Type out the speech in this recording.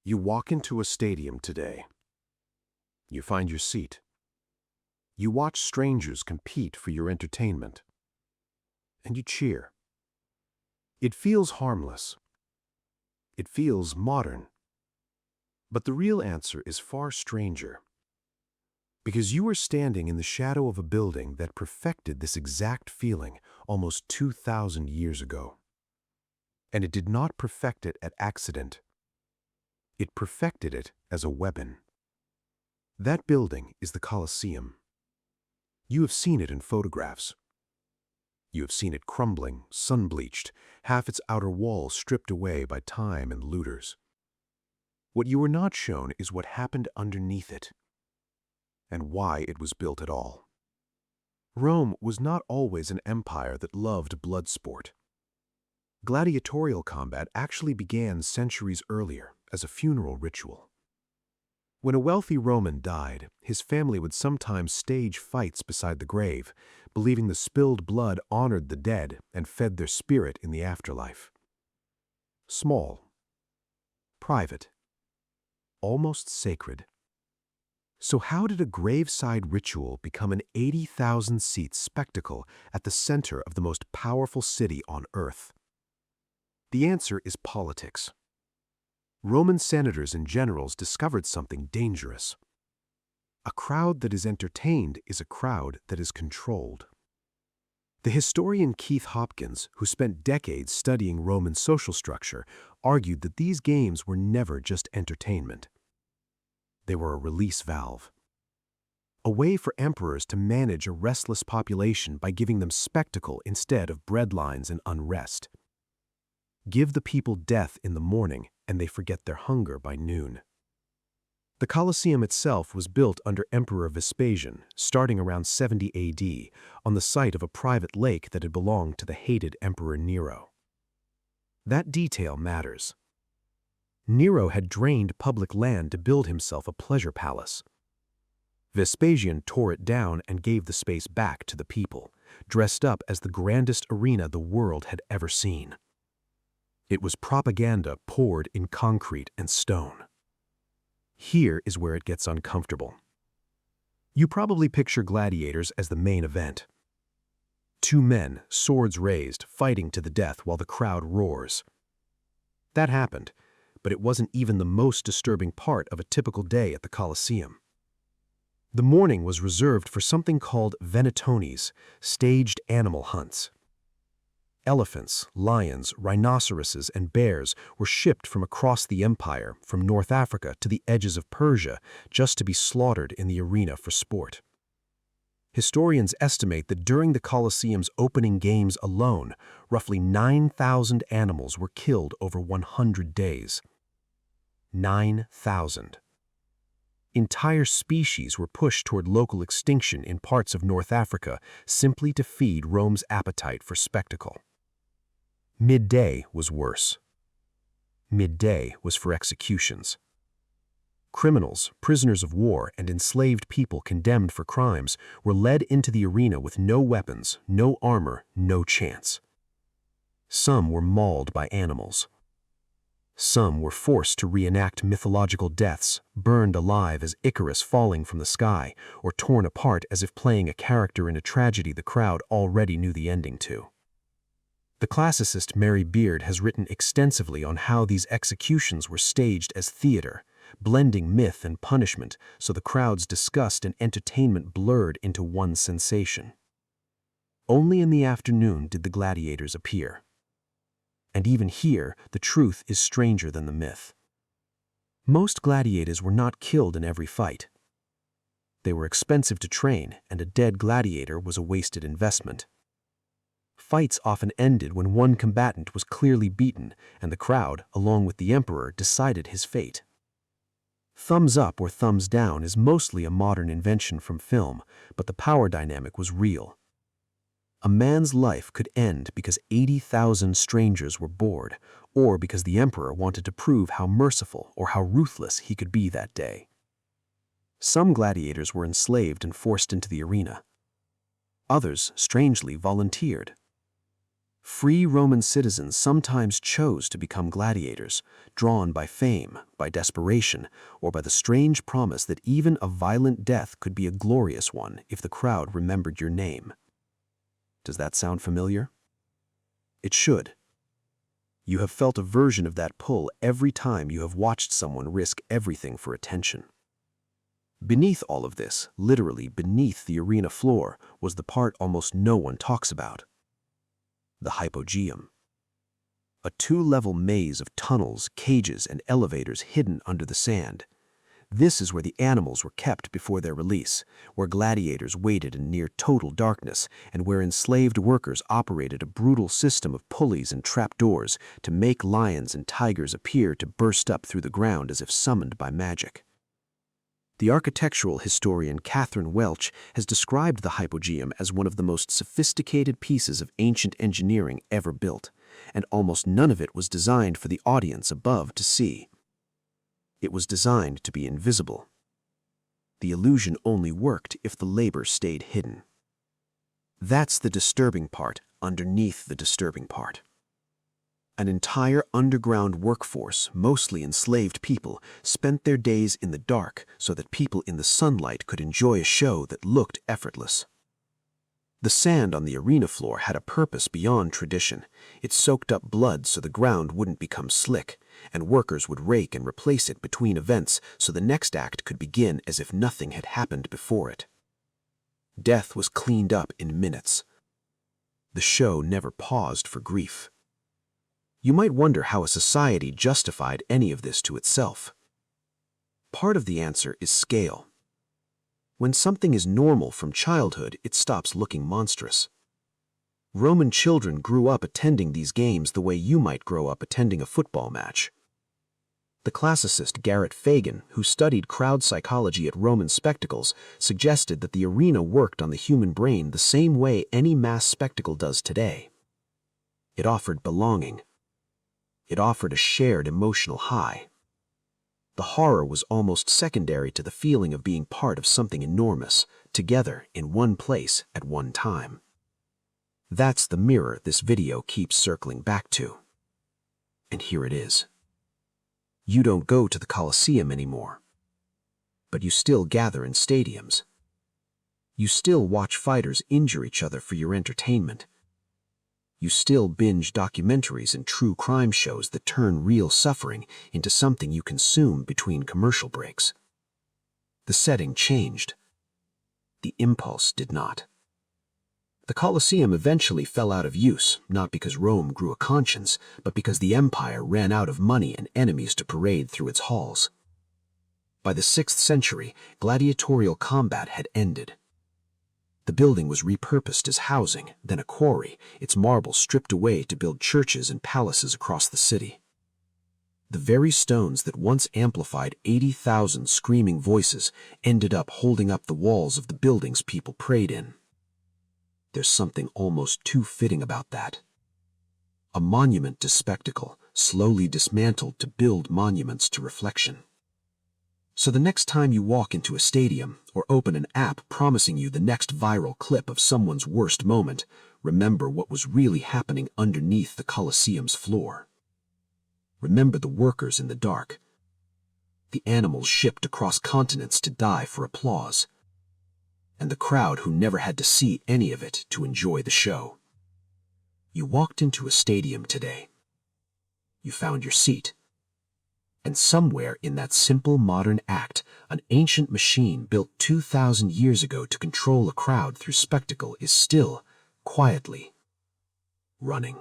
You walk into a stadium today. You find your seat. You watch strangers compete for your entertainment. And you cheer. It feels harmless. It feels modern. But the real answer is far stranger. Because you are standing in the shadow of a building that perfected this exact feeling almost 2,000 years ago. And it did not perfect it at accident. It perfected it as a weapon. That building is the Colosseum. You have seen it in photographs. You have seen it crumbling, sun-bleached, half its outer walls stripped away by time and looters. What you were not shown is what happened underneath it, and why it was built at all. Rome was not always an empire that loved blood sport. Gladiatorial combat actually began centuries earlier as a funeral ritual. When a wealthy Roman died, his family would sometimes stage fights beside the grave, believing the spilled blood honored the dead and fed their spirit in the afterlife. Small, private, almost sacred. So how did a graveside ritual become an 80,000-seat spectacle at the center of the most powerful city on earth? The answer is politics. Roman senators and generals discovered something dangerous. A crowd that is entertained is a crowd that is controlled. The historian Keith Hopkins, who spent decades studying Roman social structure, argued that these games were never just entertainment. They were a release valve. A way for emperors to manage a restless population by giving them spectacle instead of breadlines and unrest. Give the people death in the morning, and they forget their hunger by noon. The Colosseum itself was built under Emperor Vespasian, starting around 70 AD, on the site of a private lake that had belonged to the hated Emperor Nero. That detail matters. Nero had drained public land to build himself a pleasure palace. Vespasian tore it down and gave the space back to the people, dressed up as the grandest arena the world had ever seen. It was propaganda poured in concrete and stone. Here is where it gets uncomfortable. You probably picture gladiators as the main event. Two men, swords raised, fighting to the death while the crowd roars. That happened, but it wasn't even the most disturbing part of a typical day at the Colosseum. The morning was reserved for something called venetones, staged animal hunts. Elephants, lions, rhinoceroses, and bears were shipped from across the empire, from North Africa to the edges of Persia, just to be slaughtered in the arena for sport. Historians estimate that during the Colosseum's opening games alone, roughly 9,000 animals were killed over 100 days. 9,000. Entire species were pushed toward local extinction in parts of North Africa simply to feed Rome's appetite for spectacle. Midday was worse. Midday was for executions. Criminals, prisoners of war, and enslaved people condemned for crimes were led into the arena with no weapons, no armor, no chance. Some were mauled by animals. Some were forced to reenact mythological deaths, burned alive as Icarus falling from the sky, or torn apart as if playing a character in a tragedy the crowd already knew the ending to. The classicist Mary Beard has written extensively on how these executions were staged as theater, blending myth and punishment so the crowd's disgust and entertainment blurred into one sensation. Only in the afternoon did the gladiators appear. And even here, the truth is stranger than the myth. Most gladiators were not killed in every fight. They were expensive to train, and a dead gladiator was a wasted investment. Fights often ended when one combatant was clearly beaten, and the crowd, along with the emperor, decided his fate. Thumbs up or thumbs down is mostly a modern invention from film, but the power dynamic was real. A man's life could end because 80,000 strangers were bored, or because the emperor wanted to prove how merciful or how ruthless he could be that day. Some gladiators were enslaved and forced into the arena. Others, strangely, volunteered. Free Roman citizens sometimes chose to become gladiators, drawn by fame, by desperation, or by the strange promise that even a violent death could be a glorious one if the crowd remembered your name. Does that sound familiar? It should. You have felt a version of that pull every time you have watched someone risk everything for attention. Beneath all of this, literally beneath the arena floor, was the part almost no one talks about: the hypogeum. A two-level maze of tunnels, cages, and elevators hidden under the sand. This is where the animals were kept before their release, where gladiators waited in near total darkness, and where enslaved workers operated a brutal system of pulleys and trapdoors to make lions and tigers appear to burst up through the ground as if summoned by magic. The architectural historian Catherine Welch has described the hypogeum as one of the most sophisticated pieces of ancient engineering ever built, and almost none of it was designed for the audience above to see. It was designed to be invisible. The illusion only worked if the labor stayed hidden. That's the disturbing part underneath the disturbing part. An entire underground workforce, mostly enslaved people, spent their days in the dark so that people in the sunlight could enjoy a show that looked effortless. The sand on the arena floor had a purpose beyond tradition. It soaked up blood so the ground wouldn't become slick, and workers would rake and replace it between events so the next act could begin as if nothing had happened before it. Death was cleaned up in minutes. The show never paused for grief. You might wonder how a society justified any of this to itself. Part of the answer is scale. When something is normal from childhood, it stops looking monstrous. Roman children grew up attending these games the way you might grow up attending a football match. The classicist Garrett Fagan, who studied crowd psychology at Roman spectacles, suggested that the arena worked on the human brain the same way any mass spectacle does today. It offered belonging. It offered a shared emotional high. The horror was almost secondary to the feeling of being part of something enormous, together in one place at one time. That's the mirror this video keeps circling back to. And here it is. You don't go to the Colosseum anymore, but you still gather in stadiums. You still watch fighters injure each other for your entertainment. You still binge documentaries and true crime shows that turn real suffering into something you consume between commercial breaks. The setting changed. The impulse did not. The Colosseum eventually fell out of use, not because Rome grew a conscience, but because the empire ran out of money and enemies to parade through its halls. By the 6th century, gladiatorial combat had ended. The building was repurposed as housing, then a quarry, its marble stripped away to build churches and palaces across the city. The very stones that once amplified 80,000 screaming voices ended up holding up the walls of the buildings people prayed in. There's something almost too fitting about that. A monument to spectacle, slowly dismantled to build monuments to reflection. So the next time you walk into a stadium or open an app promising you the next viral clip of someone's worst moment, remember what was really happening underneath the Colosseum's floor. Remember the workers in the dark, the animals shipped across continents to die for applause, and the crowd who never had to see any of it to enjoy the show. You walked into a stadium today. You found your seat. And somewhere in that simple modern act, an ancient machine built 2,000 years ago to control a crowd through spectacle is still, quietly, running.